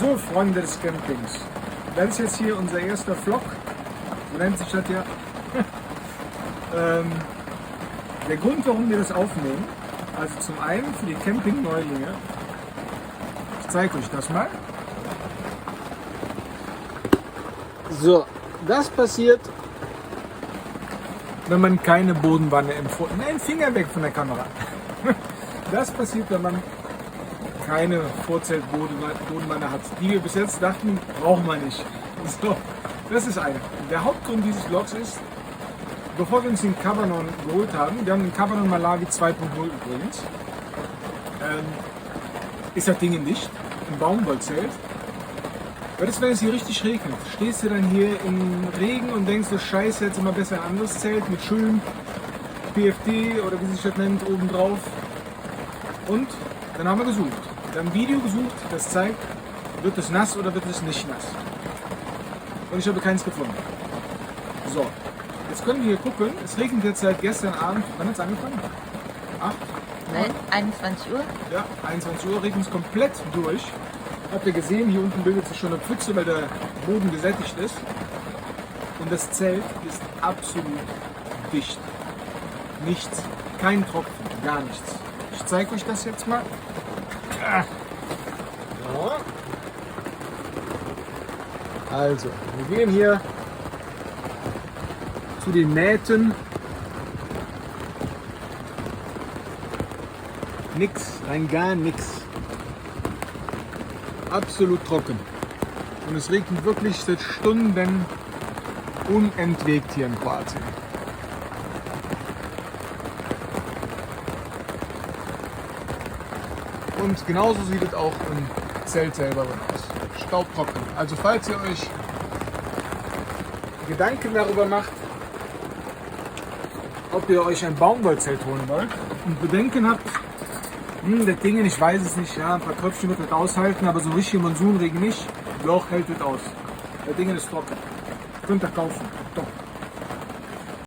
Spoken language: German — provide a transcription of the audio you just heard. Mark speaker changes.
Speaker 1: So, Freunde des Campings, das ist jetzt hier unser erster Vlog, so nennt sich das ja. Der Grund, warum wir das aufnehmen, also zum einen für die Camping-Neulinge, ich zeige euch das mal. So, das passiert, wenn man keine Bodenwanne empfohlen. Nein, Finger weg von der Kamera. Das passiert, wenn man keine Vorzelt-Bodenwanne hat, die wir bis jetzt dachten, brauchen wir nicht. So, das ist eine. Der Hauptgrund dieses Vlogs ist, bevor wir uns den Cabanon geholt haben, wir haben den Cabanon Malawi 2.0 übrigens, ist das Ding nicht, ein Baumwollzelt. Was ist, wenn es hier richtig regnet? Stehst du dann hier im Regen und denkst, so scheiße, jetzt immer besser ein anderes Zelt mit schön PFD oder wie sich das nennt, oben drauf. Und dann haben wir gesucht. Wir haben ein Video gesucht, das zeigt, wird es nass oder wird es nicht nass. Und ich habe keins gefunden. So, jetzt können wir hier gucken. Es regnet jetzt seit gestern Abend. Wann hat es angefangen? 8?
Speaker 2: Nein, 21 Uhr.
Speaker 1: Ja, 21 Uhr regnet es komplett durch. Habt ihr gesehen, hier unten bildet sich schon eine Pfütze, weil der Boden gesättigt ist. Und das Zelt ist absolut dicht. Nichts, kein Tropfen, gar nichts. Ich zeige euch das jetzt mal. So. Also, wir gehen hier zu den Nähten. Nix, rein gar nichts. Absolut trocken. Und es regnet wirklich seit Stunden unentwegt hier in Kroatien. Und genauso sieht es auch im Zelt selber aus. Staubtrocken. Also falls ihr euch Gedanken darüber macht, ob ihr euch ein Baumwollzelt holen wollt und Bedenken habt, das Ding, ich weiß es nicht, ja, ein paar Tröpfchen wird das aushalten, aber so richtig Monsunregen nicht, doch hält es aus. Das Ding ist trocken. Könnt ihr kaufen. Doch.